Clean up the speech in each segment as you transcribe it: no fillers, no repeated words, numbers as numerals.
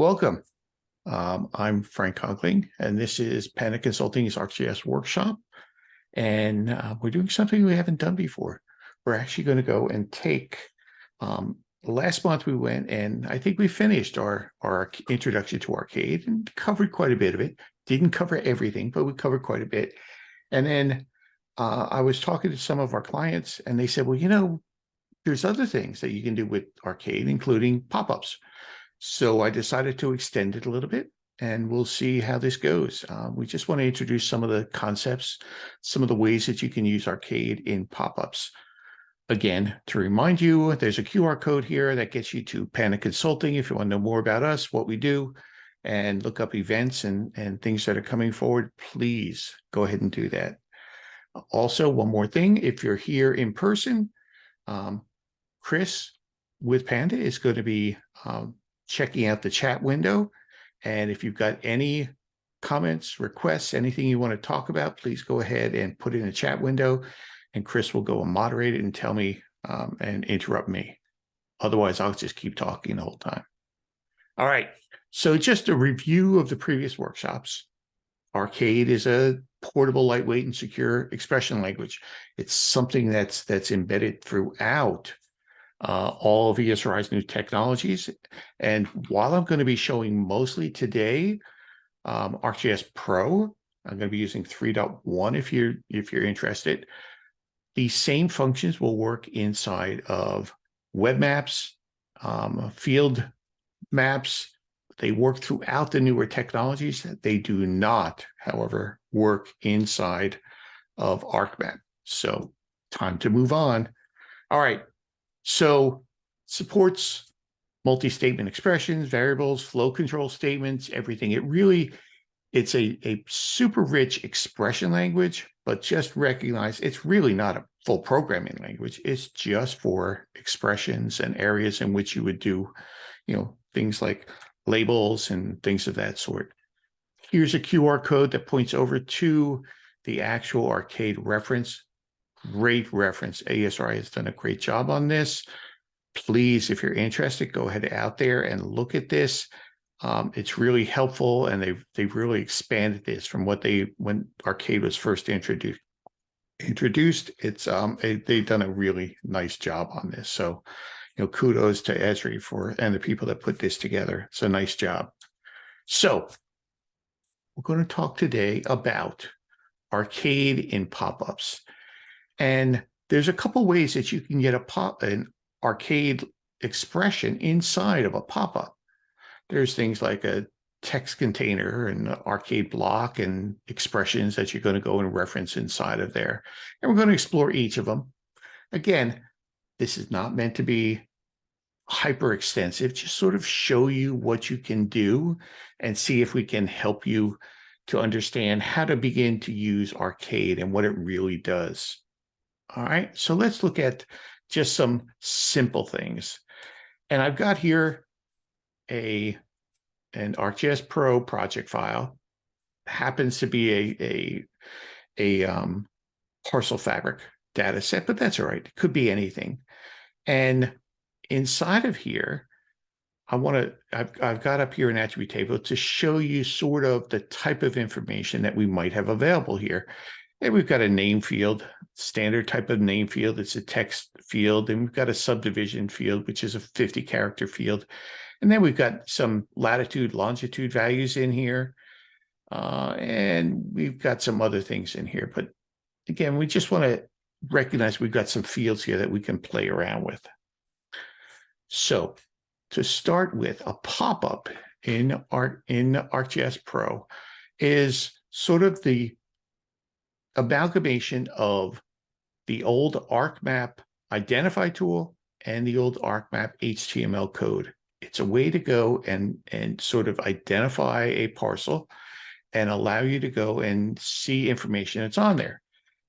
Welcome. I'm Frank Conkling, and this is Panda Consulting's ArcGIS workshop. And we're doing something we haven't done before. We're actually going to go and take, last month we went and I think we finished our introduction to Arcade and covered quite a bit of it. Didn't cover everything, but we covered quite a bit. And then I was talking to some of our clients and they said, well, there's other things that you can do with Arcade, including pop-ups. So I decided to extend it a little bit, and we'll see how this goes. We just want to introduce some of the concepts, some of the ways that you can use Arcade in pop-ups. Again, to remind you, there's a QR code here that gets you to Panda Consulting if you want to know more about us, what we do, and look up events and things that are coming forward. Please go ahead and do that. Also, one more thing, if you're here in person, Chris with Panda is going to be checking out the chat window. And if you've got any comments, requests, anything you want to talk about, please go ahead and put it in the chat window. And Chris will go and moderate it and tell me and interrupt me. Otherwise, I'll just keep talking the whole time. All right. So just a review of the previous workshops. Arcade is a portable, lightweight, and secure expression language. It's something that's embedded throughout all of ESRI's new technologies. And while I'm going to be showing mostly today ArcGIS Pro, I'm going to be using 3.1 if you're interested. These same functions will work inside of web maps, field maps. They work throughout the newer technologies. They do not, however, work inside of ArcMap. So time to move on. All right. So supports multi-statement expressions, variables, flow control statements, everything. It's a super rich expression language, but just recognize it's really not a full programming language. It's just for expressions and areas in which you would do, things like labels and things of that sort. Here's a QR code that points over to the actual Arcade reference. Great reference. ASRI has done a great job on this. Please, if you're interested, go ahead out there and look at this. It's really helpful, and they've really expanded this from when Arcade was first introduced. It's they've done a really nice job on this. So, kudos to Esri and the people that put this together. It's a nice job. So, we're going to talk today about Arcade in pop-ups. And there's a couple ways that you can get an Arcade expression inside of a pop-up. There's things like a text container and an Arcade block and expressions that you're going to go and reference inside of there. And we're going to explore each of them. Again, this is not meant to be hyper extensive, just sort of show you what you can do and see if we can help you to understand how to begin to use Arcade and what it really does. All right, so let's look at just some simple things. And I've got here an ArcGIS Pro project file. Happens to be a parcel fabric data set, but that's all right. It could be anything. And inside of here, I've got up here an attribute table to show you sort of the type of information that we might have available here. And we've got a name field, standard type of name field. It's a text field. And we've got a subdivision field, which is a 50-character field. And then we've got some latitude, longitude values in here. And we've got some other things in here. But again, we just want to recognize we've got some fields here that we can play around with. So to start with, a pop-up in ArcGIS Pro is sort of the amalgamation of the old ArcMap identify tool and the old ArcMap HTML code. It's a way to go and sort of identify a parcel and allow you to go and see information that's on there.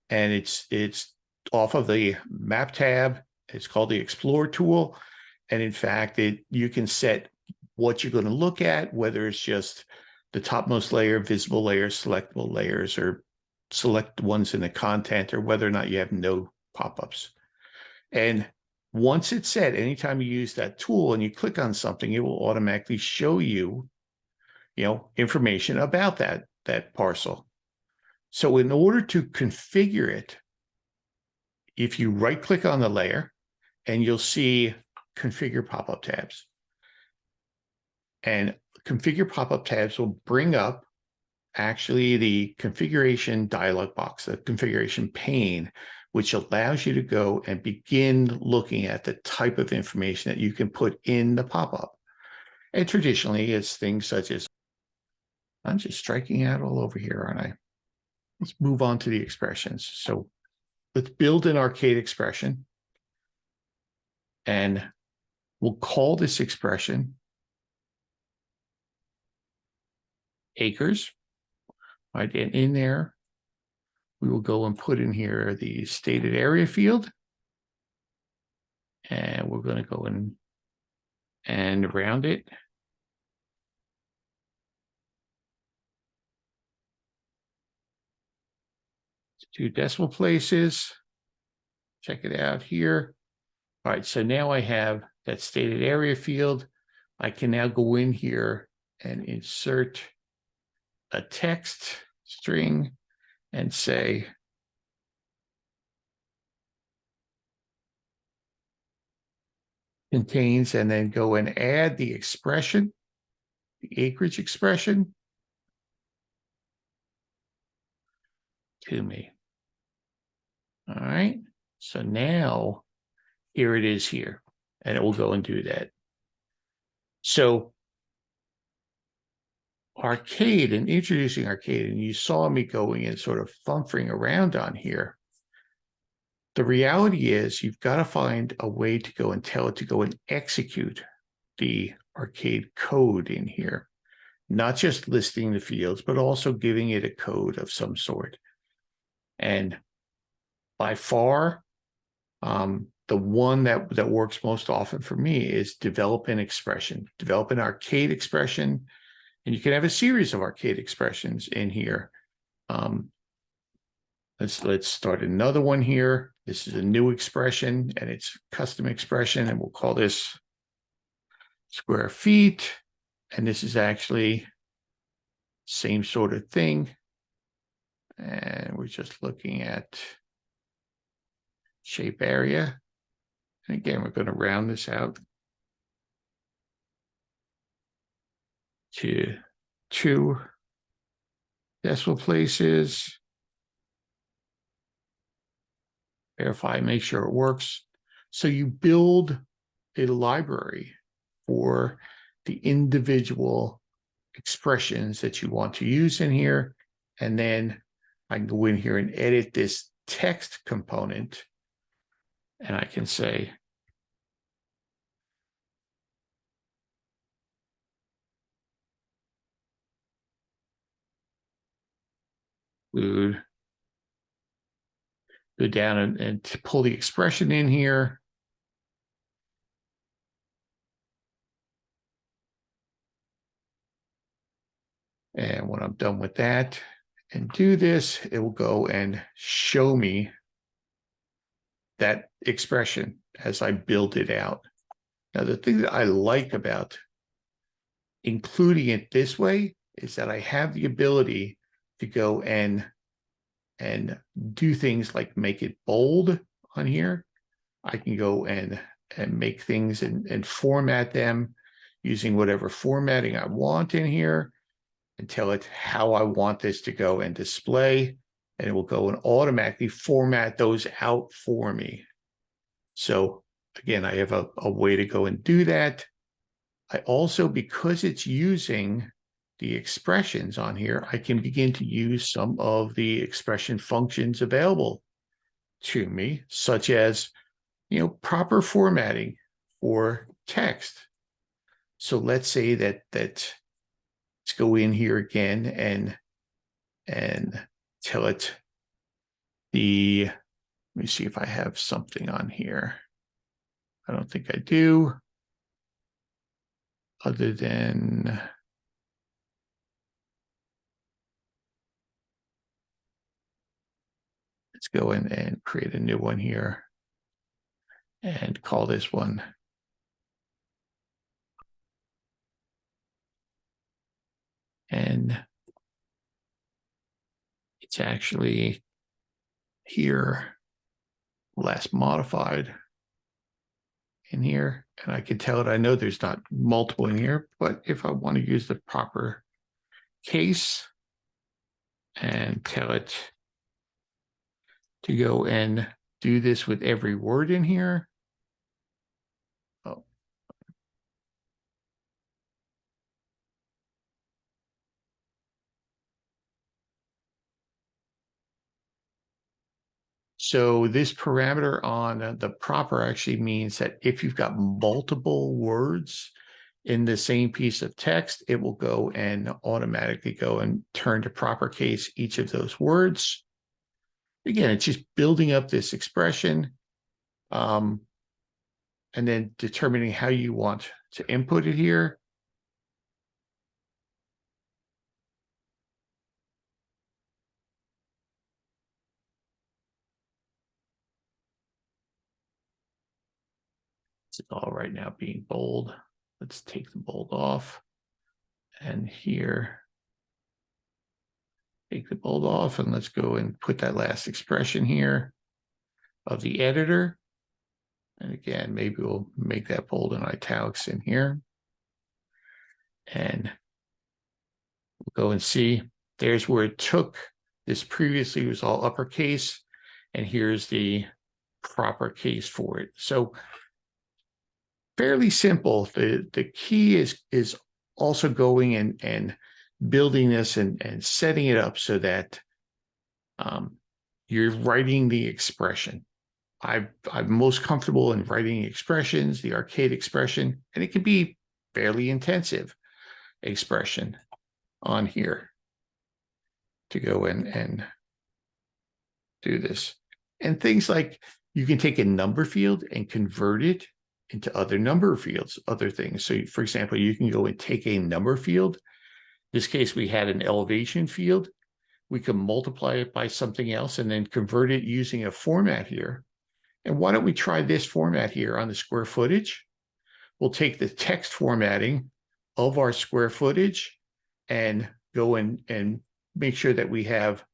And it's off of the map tab. It's called the Explore tool. And in fact, you can set what you're going to look at, whether it's just the topmost layer, visible layers, selectable layers, or select ones in the content, or whether or not you have no pop-ups. And Once it's set, anytime you use that tool and you click on something, it will automatically show you, information about that parcel. So in order to configure it, if you right click on the layer and you'll see configure pop-up tabs. And configure pop-up tabs will bring up actually the configuration dialog box, the configuration pane, which allows you to go and begin looking at the type of information that you can put in the pop-up. And traditionally, it's things such as, I'm just striking out all over here, aren't I? Let's move on to the expressions. So let's build an arcade expression. And we'll call this expression acres, right? And in there, we will go and put in here the stated area field. And we're going to go in and round it. Two decimal places. Check it out here. All right, so now I have that stated area field. I can now go in here and insert a text string and say contains, and then go and add the expression, the acreage expression, to me. All right, so now here it is here, and it will go and do that. So arcade, and introducing arcade, and you saw me going and sort of fumphing around on here. The reality is you've got to find a way to go and tell it to go and execute the arcade code in here, not just listing the fields, but also giving it a code of some sort. And by far, the one that works most often for me is develop an expression, develop an arcade expression. And you can have a series of arcade expressions in here. Let's start another one here. This is a new expression, and it's custom expression, and we'll call this square feet. And this is actually same sort of thing. And we're just looking at shape area. And again, we're going to round this out to 2 decimal places. Verify, make sure it works. So you build a library for the individual expressions that you want to use in here. And then I can go in here and edit this text component. And I can say, include, go down and pull the expression in here. And when I'm done with that and do this, it will go and show me that expression as I build it out. Now, the thing that I like about including it this way is that I have the ability to go and do things like make it bold on here. I can go and make things and format them using whatever formatting I want in here and tell it how I want this to go and display, and it will go and automatically format those out for me. So again, I have a way to go and do that. I also, because it's using the expressions on here, I can begin to use some of the expression functions available to me, such as, proper formatting for text. So let's say that let's go in here again and tell it let me see if I have something on here. I don't think I do, other than let's go in and create a new one here. and call this one and it's actually here last modified in here, and I can tell it. I know there's not multiple in here, but if I want to use the proper case and tell it to go and do this with every word in here. Oh. So this parameter on the proper actually means that if you've got multiple words in the same piece of text, it will go and automatically go and turn to proper case each of those words. Again, it's just building up this expression and then determining how you want to input it here. It's all right now being bold. Let's take the bold off. And here, take the bold off, and let's go and put that last expression here of the editor. And again, maybe we'll make that bold and italics in here. And we'll go and see, there's where it took this previously was all uppercase, and here's the proper case for it. So fairly simple. The key is also going and building this and setting it up so that you're writing the expression. I'm most comfortable in writing expressions, the arcade expression, and it can be fairly intensive expression on here to go in and do this. And things like you can take a number field and convert it into other number fields, other things. So for example, you can go and take a number field. In this case, we had an elevation field. We can multiply it by something else and then convert it using a format here. And why don't we try this format here on the square footage? We'll take the text formatting of our square footage and go in and make sure that we have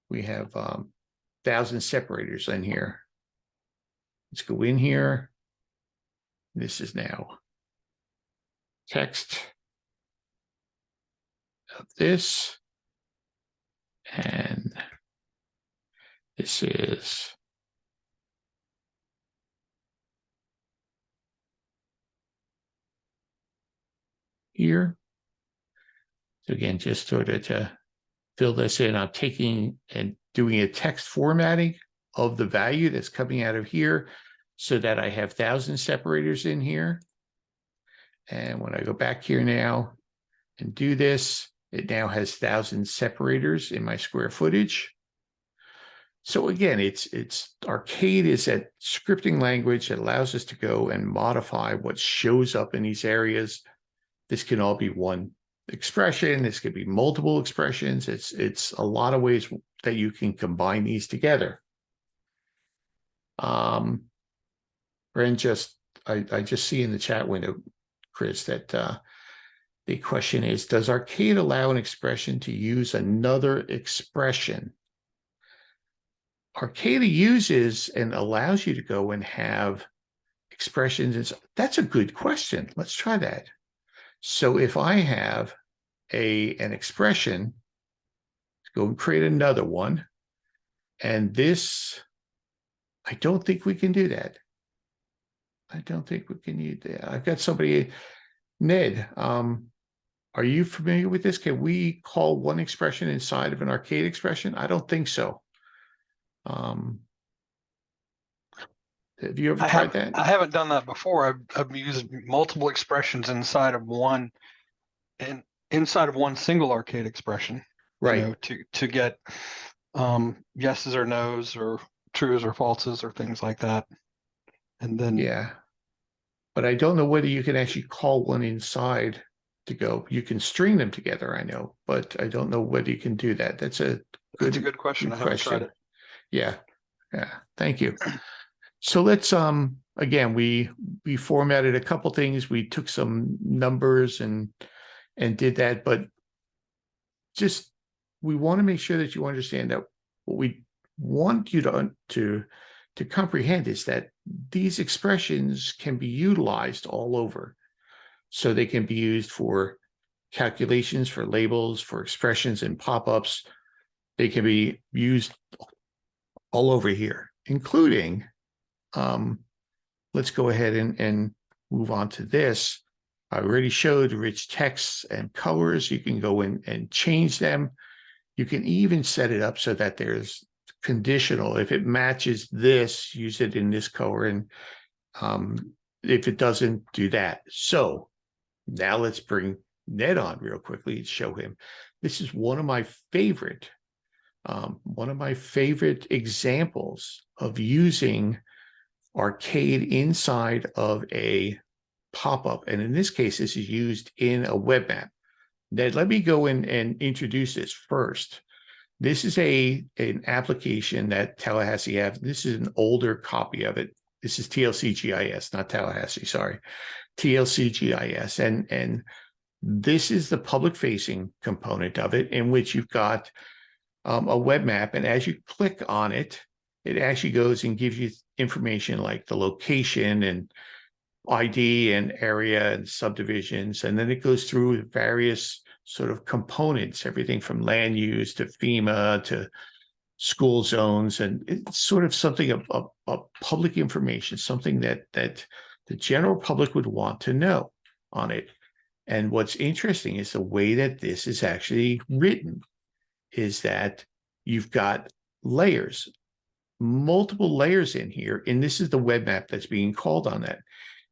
1,000 separators in here. Let's go in here. This is now text of this, and this is here. So again, just sort of to fill this in, I'm taking and doing a text formatting of the value that's coming out of here so that I have 1,000 separators in here. And when I go back here now and do this, it now has 1,000 separators in my square footage. So again, it's Arcade is that scripting language that allows us to go and modify what shows up in these areas. This can all be one expression. This could be multiple expressions. It's a lot of ways that you can combine these together. Brent I just see in the chat window, Chris, that the question is, does Arcade allow an expression to use another expression? Arcade uses and allows you to go and have expressions. That's a good question. Let's try that. So if I have an expression, let's go and create another one. And this, I don't think we can do that. I don't think we can use that. I've got somebody, Ned, are you familiar with this? Can we call one expression inside of an Arcade expression? I don't think so. Have you ever tried that? I haven't done that before. I've used multiple expressions inside of one single Arcade expression, right? You know, to get yeses or nos or trues or falses or things like that. And then yeah, but I don't know whether you can actually call one inside to go. You can string them together, I know, but I don't know whether you can do that. That's a good question. I haven't tried it. Yeah. Yeah, thank you. So let's again, we formatted a couple things. We took some numbers and did that, but just we want to make sure that you understand that what we want you to comprehend is that these expressions can be utilized all over. So they can be used for calculations, for labels, for expressions and pop-ups. They can be used all over here, including let's go ahead and move on to this. I already showed rich texts and colors. You can go in and change them. You can even set it up so that there's conditional. If it matches this, use it in this color. And if it doesn't, do that. So now let's bring Ned on real quickly and show him. This is one of my favorite examples of using Arcade inside of a pop-up. And in this case, this is used in a web map. Ned, let me go in and introduce this first. This is an application that Tallahassee has. This is an older copy of it. This is TLC GIS, not Tallahassee, sorry. TLC GIS. And this is the public-facing component of it, in which you've got a web map. And as you click on it, it actually goes and gives you information like the location and ID and area and subdivisions. And then it goes through various sort of components, everything from land use to FEMA to school zones. And it's sort of something of public information, something that the general public would want to know on it. And what's interesting is the way that this is actually written is that you've got layers, multiple layers in here. And this is the web map that's being called on that.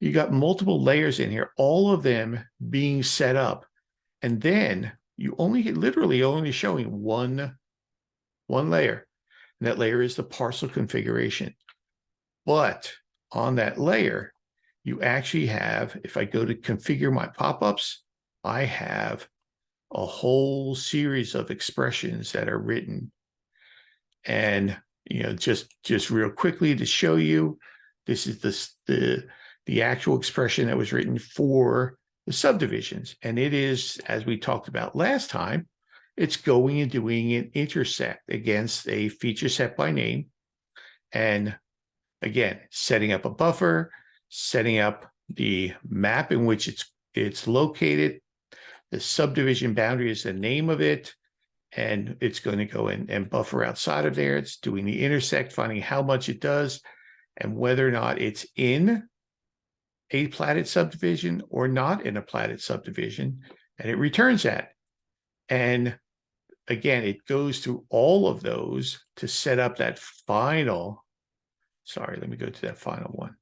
You got multiple layers in here, all of them being set up. And then you literally only showing one layer. And that layer is the parcel configuration. But on that layer, you actually have, if I go to configure my pop-ups, I have a whole series of expressions that are written. And just real quickly to show you, this is the actual expression that was written for the subdivisions. And it is, as we talked about last time, it's going and doing an intersect against a feature set by name. And again, setting up a buffer, setting up the map in which it's located. The subdivision boundary is the name of it. And it's going to go in and buffer outside of there. It's doing the intersect, finding how much it does and whether or not it's in a platted subdivision or not in a platted subdivision. And it returns that. And again, it goes through all of those to set up that final, sorry, let me go to that final one,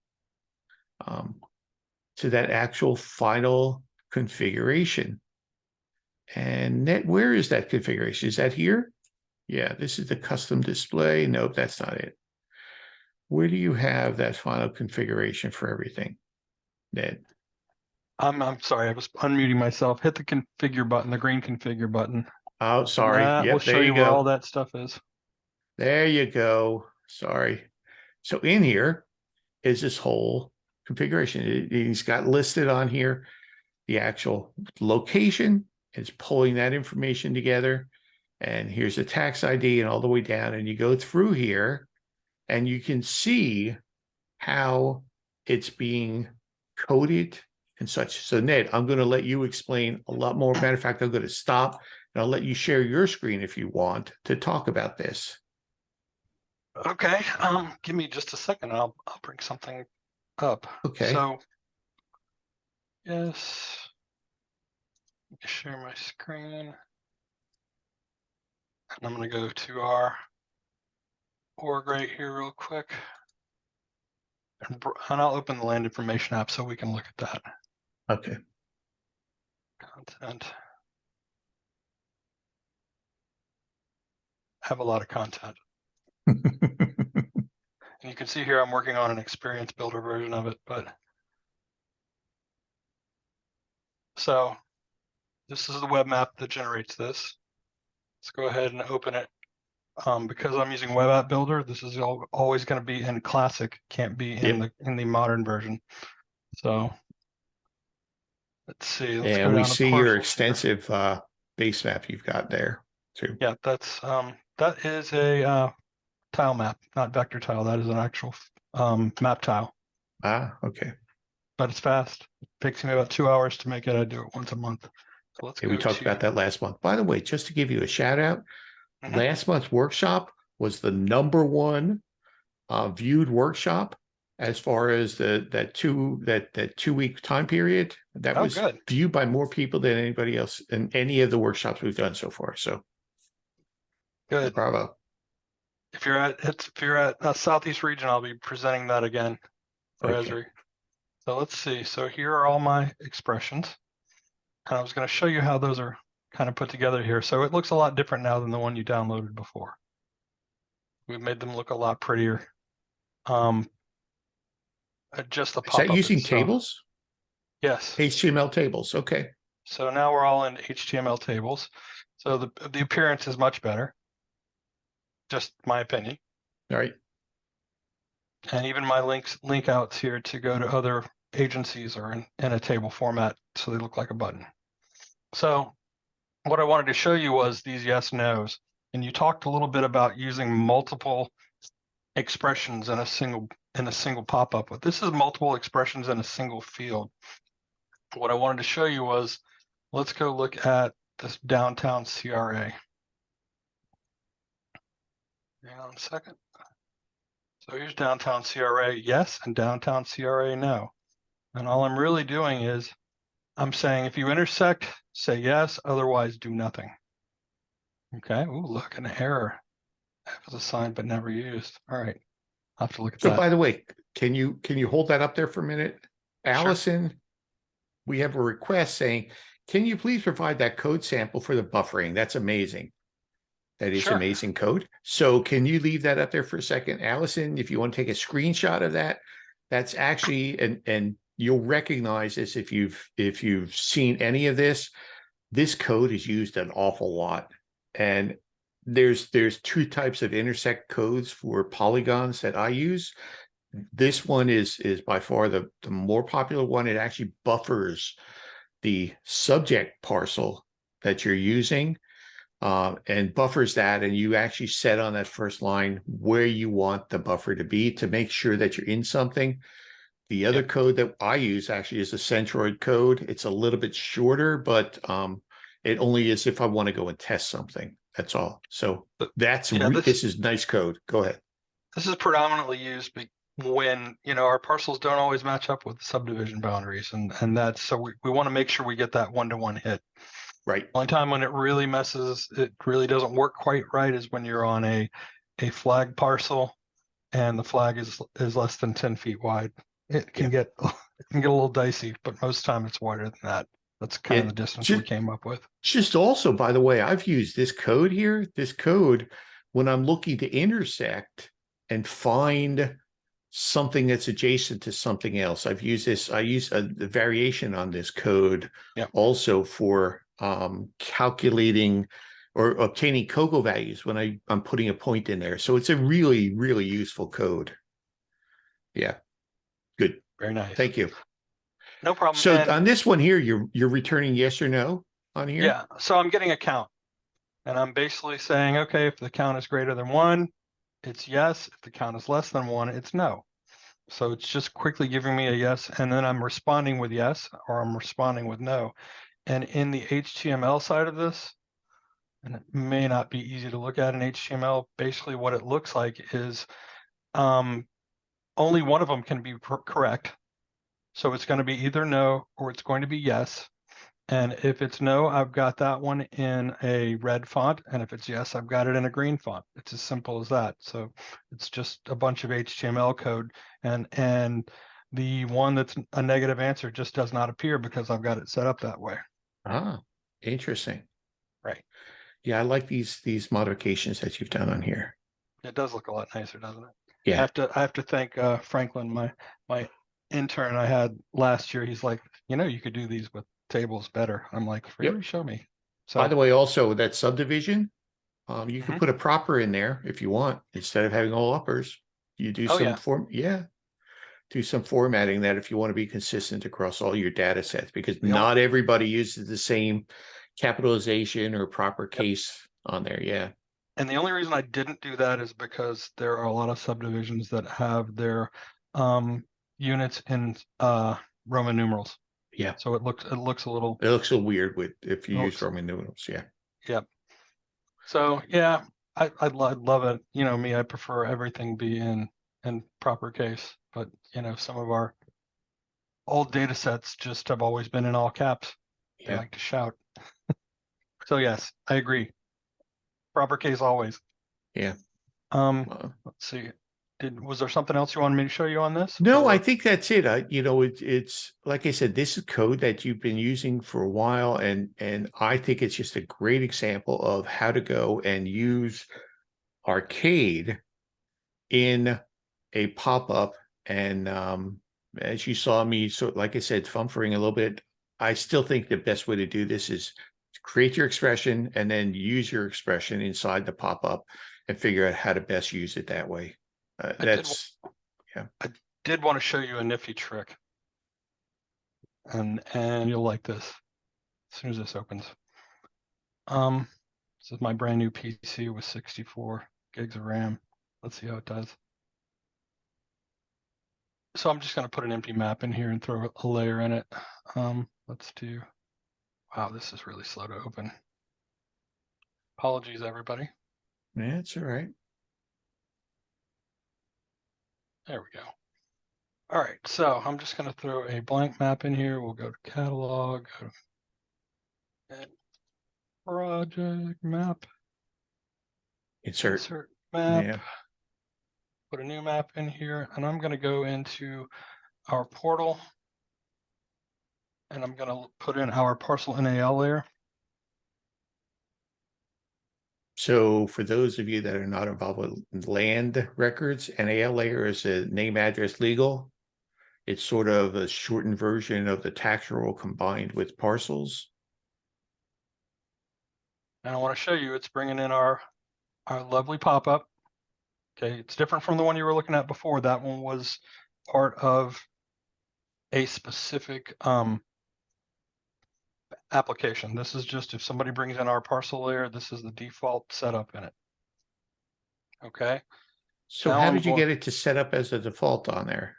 to that actual final configuration. And Ned, where is that configuration? Is that here? Yeah, this is the custom display. Nope, that's not it. Where do you have that final configuration for everything, Ned? I'm sorry, I was unmuting myself. Hit the configure button, the green configure button. Oh, sorry. That will Yep, show there you you where all go. that stuff is. There you go. Sorry. So in here is this whole configuration. He's got listed on here the actual location. It's pulling that information together. And here's the tax ID and all the way down. And you go through here and you can see how it's being coded and such. So Ned, I'm going to let you explain a lot more. Matter of fact, I'm going to stop and I'll let you share your screen if you want to talk about this. Okay, give me just a second. I'll bring something up. Okay. So, yes, let me share my screen. And I'm going to go to our org right here real quick. And I'll open the land information app so we can look at that. Okay. Content. Have a lot of content. And you can see here I'm working on an experience builder version of it, but so this is the web map that generates this. Let's go ahead and open it Because I'm using Web App Builder, this is always going to be in classic, can't be in Yep. the modern version. So let's see, let's go And we down to see your parcels here. extensive base map you've got there too. Yeah, that is a tile map, not vector tile. That is an actual map tile, Ah, okay. but it's fast. It takes me about 2 hours to make it. I do it once a month. So let's Yeah, we go talked about to. that last month. By the way, just to give you a shout out, Mhm. last month's workshop was the #1 viewed workshop as far as that 2 week time period. That Oh, was good, viewed by more people than anybody else in any of the workshops we've done so far. So good. bravo. If you're at Southeast region, I'll be presenting that again for Okay. Esri. So let's see. So here are all my expressions. And I was going to show you how those are kind of put together here. So it looks a lot different now than the one you downloaded before. We've made them look a lot prettier. Um, just the Is that pop-up using itself. tables? Yes. HTML tables. Okay. So now we're all in HTML tables. So the appearance is much better. Just my opinion. All right. And even my link outs here to go to other agencies are in a table format, so they look like a button. So what I wanted to show you was these yes nos. And you talked a little bit about using multiple expressions in a single pop-up. But this is multiple expressions in a single field. What I wanted to show you was, let's go look at this downtown CRA. Hang on a second. So here's downtown CRA, yes, and downtown CRA, no. And all I'm really doing is I'm saying if you intersect, say yes, otherwise do nothing. Okay, ooh, look, an error. F is assigned but never used. All right, I'll have to look at So that. by the way, can you hold that up there for a minute? Sure. Allison, we have a request saying, can you please provide that code sample for the buffering? That's amazing. That is Sure. amazing code. So can you leave that up there for a second? Allison, if you want to take a screenshot of that, that's actually, and you'll recognize this if you've seen any of this. This code is used an awful lot. And there's two types of intersect codes for polygons that I use. This one is by far the more popular one. It actually buffers the subject parcel that you're using, and buffers that, and you actually set on that first line where you want the buffer to be to make sure that you're in something. The other Yep. code that I use actually is a Centroid code. It's a little bit shorter, but it only is if I want to go and test something. That's all. So Yeah, this is nice code. Go ahead. this is predominantly used when our parcels don't always match up with subdivision boundaries, and that's so we want to make sure we get that one-to-one hit. Right. Only time when it really messes, it really doesn't work quite right is when you're on a flag parcel and the flag is less than 10 feet wide. It can Yeah. get a little dicey, but most of the time it's wider than that. That's kind of the It distance we just came up with. just also, by the way, I've used this code here, this code, when I'm looking to intersect and find something that's adjacent to something else. I've used this. I use the variation on this code Yeah. also for calculating or obtaining COCO values when I'm putting a point in there. So it's a really, really useful code. Yeah, good. Very nice. Thank you. No problem. So And on this one here, you're returning yes or no on here? yeah, so I'm getting a count. And I'm basically saying, okay, if the count is greater than 1, it's yes. If the count is less than 1, it's no. So it's just quickly giving me a yes, and then I'm responding with yes, or I'm responding with no. And in the HTML side of this, and it may not be easy to look at in HTML, basically what it looks like is only one of them can be correct. So it's going to be either no or it's going to be yes. And if it's no, I've got that one in a red font. And if it's yes, I've got it in a green font. It's as simple as that. So it's just a bunch of HTML code. And the one that's a negative answer just does not appear because I've got it set up that way. Ah, interesting. Right. Yeah, I like these modifications that you've done on here. It does look a lot nicer, doesn't it? Yeah. I have to thank Franklin, my intern I had last year. He's like, you could do these with tables better. I'm like, Yep. really? Show me. By So the way, also that subdivision You could Mhm. put a proper in there if you want, instead of having all uppers. You do Oh some yeah. form, yeah, do some formatting that if you want to be consistent across all your data sets, because The only, not everybody uses the same capitalization or proper yep. case on there. Yeah. And the only reason I didn't do that is because there are a lot of subdivisions that have their um, units in Roman numerals. Yeah. So it looks a little, It looks so weird with if you it use looks, Roman numerals. Yeah. yep. So yeah, I'd love it. You know me, I prefer everything be in proper case. But you know, some of our old data sets just have always been in all caps. They Yeah. like to shout. So yes, I agree. Proper case always. Yeah. Um, Uh, let's see. Was there something else you wanted me to show you on this? no, I Or think that's it. It's like I said, this is code that you've been using for a while, and I think it's just a great example of how to go and use Arcade in a pop-up. And as you saw me, so like I said, fumfering a little bit, I still think the best way to do this is create your expression and then use your expression inside the pop-up and figure out how to best use it that way. I did That's yeah. I did want to show you a nifty trick, and you'll like this as soon as this opens. This is my brand new PC with 64 gigs of RAM. Let's see how it does. So I'm just going to put an empty map in here and throw a layer in it. Let's do, wow, this is really slow to open. Apologies, everybody. That's all right. There we go. All right, so I'm just going to throw a blank map in here. We'll go to catalog, go to project map, insert map, Yeah. put a new map in here, and I'm going to go into our portal, and I'm going to put in our parcel NAL layer. So for those of you that are not involved with land records, NAL layer is a name, address, legal. It's sort of a shortened version of the tax roll combined with parcels. And I want to show you it's bringing in our lovely pop-up. Okay, it's different from the one you were looking at before. That one was part of a specific application. This is just if somebody brings in our parcel layer, this is the default setup in it. Okay, So now how I'm did you going, get it to set up as a default on there?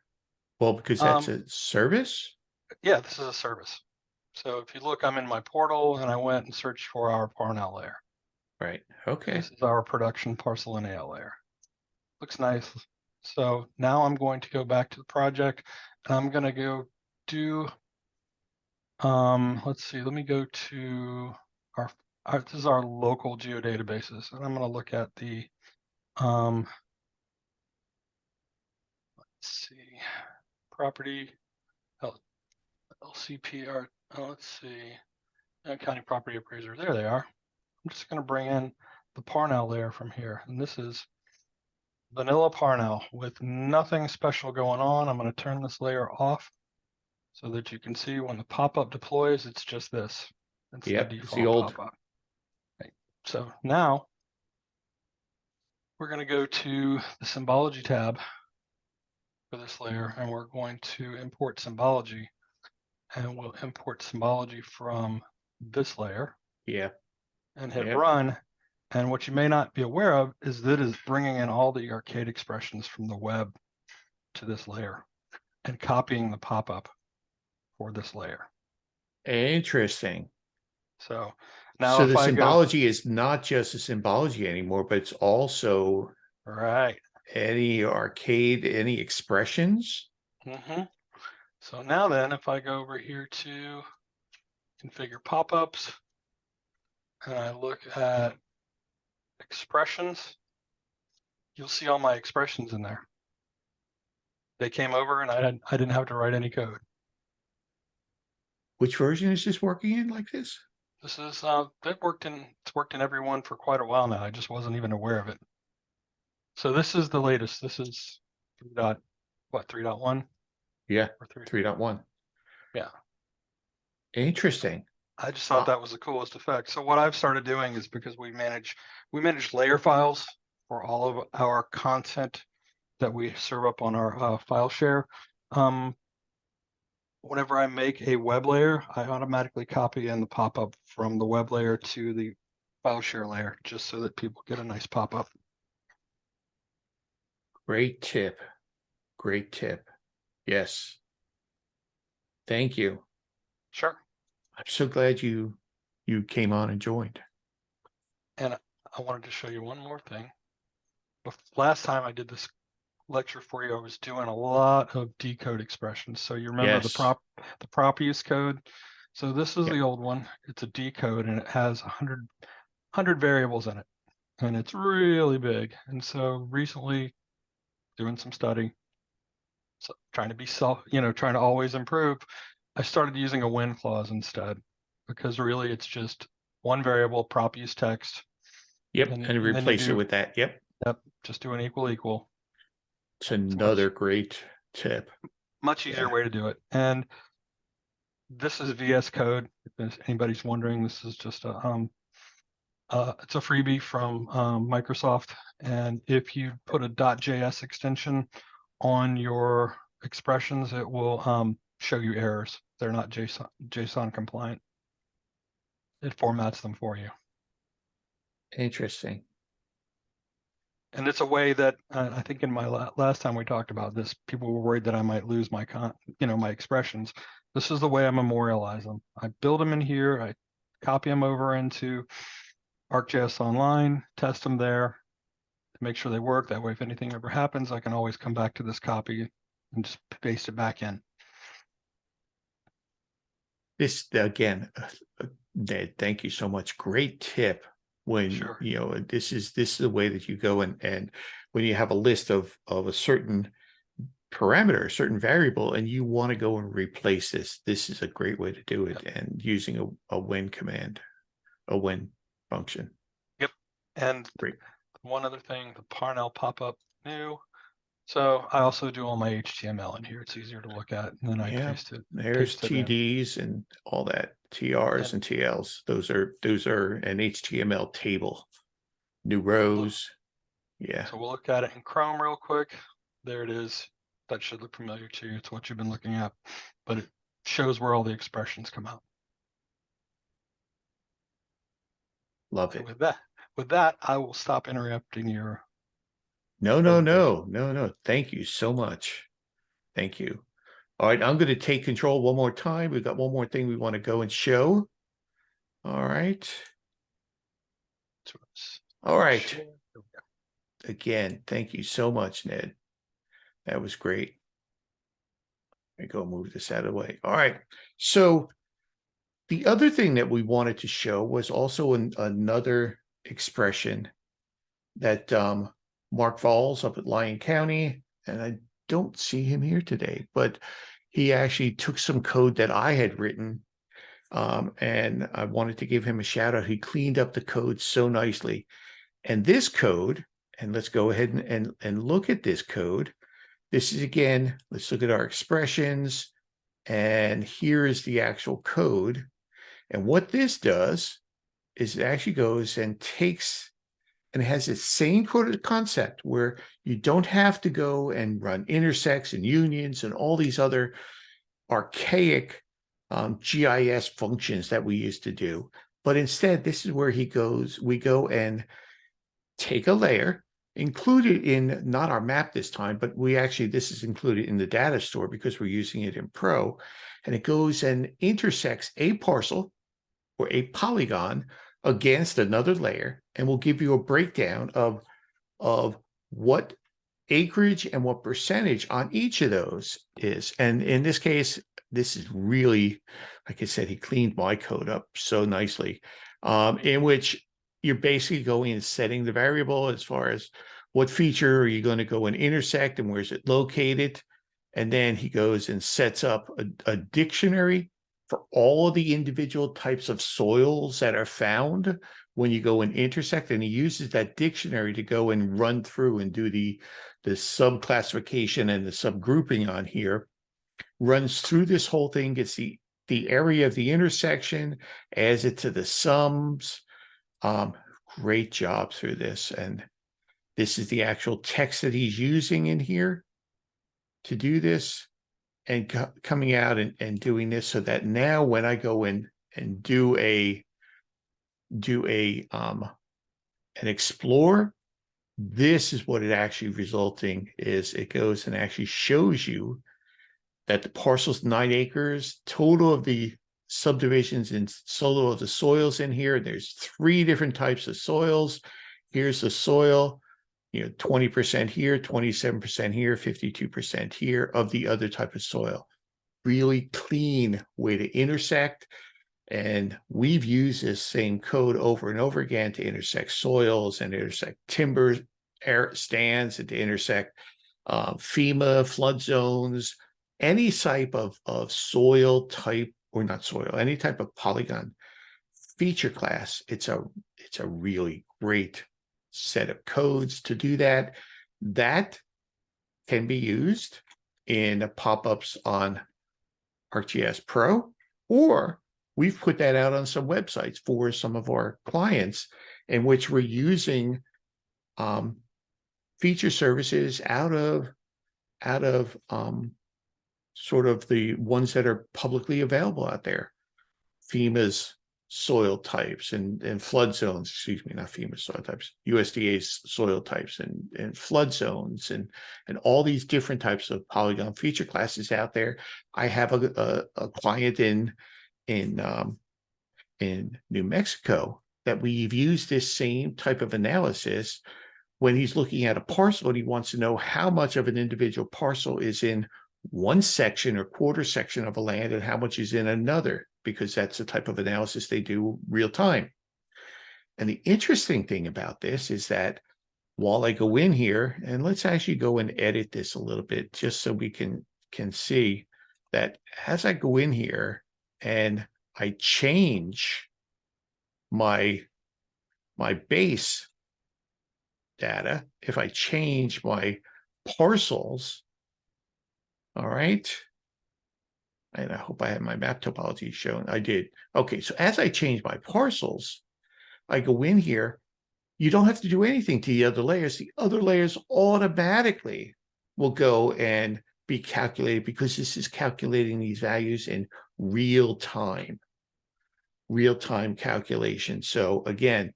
Well, because that's a service, yeah, this is a service. So if you look, I'm in my portal and I went and searched for our Parnell layer. right? Okay. This is our production parcel NAL layer. Looks nice. So now I'm going to go back to the project and I'm going to go do, let's see, let me go to this is our local geodatabases. And I'm going to look at the, let's see, property, LCPR, let's see, county property appraiser. There they are. I'm just going to bring in the Parnell layer from here. And this is vanilla Parnell with nothing special going on. I'm going to turn this layer off so that you can see when the pop-up deploys, it's just this. It's the Yep. It's the default old. pop-up. Okay. So now we're going to go to the symbology tab for this layer, and we're going to import symbology, and we'll import symbology from this layer Yeah. and hit Yep. run. And what you may not be aware of is that is bringing in all the arcade expressions from the web to this layer and copying the pop-up for this layer. Interesting. So now So if the I go, symbology is not just a symbology anymore, but it's also right. any arcade, any expressions. Mm-hmm. So now then, if I go over here to configure pop-ups and I look at expressions, you'll see all my expressions in there. They came over and I didn't have to write any code. Which version is this working in like this? This is it's worked in every one for quite a while now. I just wasn't even aware of it. So this is the latest. This is 3.1 Yeah. or 3. 3.1. Yeah. Interesting. I just thought that was the coolest effect. So what I've started doing is because we manage layer files for all of our content that we serve up on our file share. Whenever I make a web layer, I automatically copy in the pop-up from the web layer to the file share layer, just so that people get a nice pop-up. Great tip. Great tip. Yes. Thank you. Sure. I'm so glad you came on and joined. And I wanted to show you one more thing. Last time I did this lecture for you, I was doing a lot of decode expressions. So you remember Yes. the prop use code. So this is Yep. the old one. It's a decode and it has 100 variables in it, and it's really big. And so recently, doing some study, so trying to be trying to always improve, I started using a when clause instead, because really it's just one variable, prop use text, Yep. and And then you replace it do, with that. Yep. yep, just do an equal. It's It's another great tip. much easier Yeah. way to do it. And this is VS Code. If anybody's wondering, this is just it's a freebie from Microsoft. And if you put a .js extension on your expressions, it will show you errors. They're not JSON compliant. It formats them for you. Interesting. And it's a way that I think in my last time we talked about this, people were worried that I might lose my my expressions. This is the way I memorialize them. I build them in here. I copy them over into ArcGIS Online, test them there to make sure they work. That way, if anything ever happens, I can always come back to this copy and just paste it back in. This again, Ned, thank you so much. Great tip. When Sure. this is the way that you go, and when you have a list of a certain parameter, a certain variable, and you want to go and replace this is a great way to do it. Yep. And using a when command, a when function. Yep. And Great. one other thing, the Parnell pop-up new. So I also do all my HTML in here. It's easier to look at, and then I Yeah, paste it there's in. TDs and all that, TRs and TLs. Those are an HTML table. New rows. Yeah. So we'll look at it in Chrome real quick. There it is. That should look familiar to you. It's what you've been looking at, but it shows where all the expressions come out. Love So it. with that, I will stop interrupting your No. presentation. Thank you so much. Thank you. All right, I'm going to take control one more time. We've got one more thing we want to go and show. All right. All right. Again, thank you so much, Ned. That was great. Let me go move this out of the way. All right. So the other thing that we wanted to show was also another expression that Mark Valls up at Lyon County, and I don't see him here today, but he actually took some code that I had written, and I wanted to give him a shout out. He cleaned up the code so nicely. And this code, and let's go ahead and look at this code. This is, again, let's look at our expressions, and here is the actual code. And what this does is it actually goes and takes, and it has the same concept where you don't have to go and run intersects and unions and all these other archaic GIS functions that we used to do. But instead, this is where we go and take a layer, include it in not our map this time, but this is included in the data store because we're using it in Pro, and it goes and intersects a parcel or a polygon against another layer, and will give you a breakdown of what acreage and what percentage on each of those is. And in this case, this is really, like I said, he cleaned my code up so nicely, in which you're basically going and setting the variable as far as what feature are you going to go and intersect and where's it located. And then he goes and sets up a dictionary for all of the individual types of soils that are found when you go and intersect. And he uses that dictionary to go and run through and do the subclassification and the subgrouping on here, runs through this whole thing, gets the area of the intersection, adds it to the sums. great job through this. And this is the actual text that he's using in here to do this, and coming out and doing this, so that now when I go in and do an explore, this is what it actually resulting is. It goes and actually shows you that the parcel's 9 acres, total of the subdivisions and solo of the soils in here. There's 3 different types of soils. Here's the soil, 20% here, 27% here, 52% here of the other type of soil. Really clean way to intersect. And we've used this same code over and over again to intersect soils and intersect timber stands, and to intersect FEMA flood zones, any type of soil type, or not soil, any type of polygon feature class. It's a really great set of codes to do that. That can be used in pop-ups on ArcGIS Pro, or we've put that out on some websites for some of our clients, in which we're using feature services out of sort of the ones that are publicly available out there. FEMA's soil types and flood zones, excuse me, not FEMA soil types, USDA's soil types and flood zones and all these different types of polygon feature classes out there. I have a client in New Mexico that we've used this same type of analysis when he's looking at a parcel and he wants to know how much of an individual parcel is in one section or quarter section of a land and how much is in another, because that's the type of analysis they do real time. And the interesting thing about this is that while I go in here, and let's actually go and edit this a little bit just so we can see that as I go in here and I change my base data, if I change my parcels, all right, and I hope I have my map topology shown. I did. Okay, so as I change my parcels, I go in here. You don't have to do anything to the other layers. The other layers automatically will go and be calculated, because this is calculating these values in real time calculation. So again,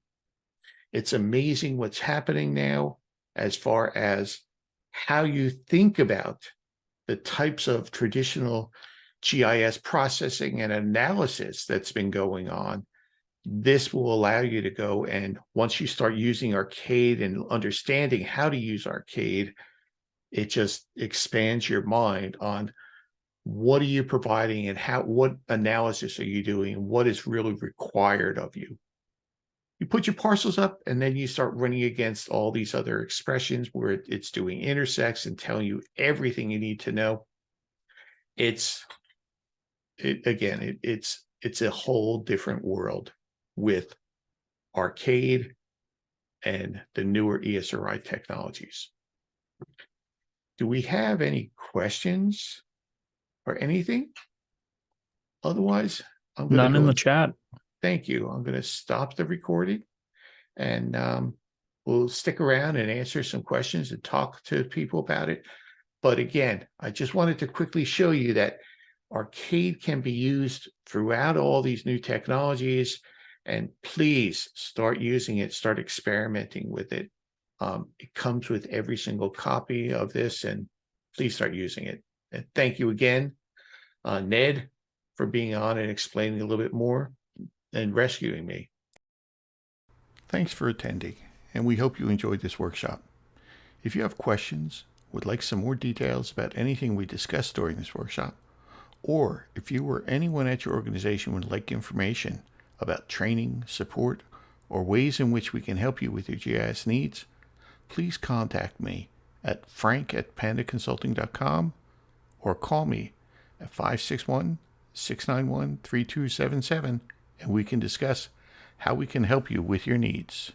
it's amazing what's happening now as far as how you think about the types of traditional GIS processing and analysis that's been going on. This will allow you to go, and once you start using Arcade and understanding how to use Arcade, it just expands your mind on what are you providing and what analysis are you doing and what is really required of you. You put your parcels up, and then you start running against all these other expressions where it's doing intersects and telling you everything you need to know. It's a whole different world with Arcade and the newer ESRI technologies. Do we have any questions or anything? Otherwise, I'm going to None go. in the chat. Thank you. I'm going to stop the recording, and we'll stick around and answer some questions and talk to people about it. But again, I just wanted to quickly show you that Arcade can be used throughout all these new technologies, and please start using it, start experimenting with it. It comes with every single copy of this, and please start using it. And thank you again, Ned, for being on and explaining a little bit more and rescuing me. Thanks for attending, and we hope you enjoyed this workshop. If you have questions, would like some more details about anything we discussed during this workshop, or if you or anyone at your organization would like information about training, support, or ways in which we can help you with your GIS needs, please contact me at frank@pandaconsulting.com or call me at 561-691-3277, and we can discuss how we can help you with your needs.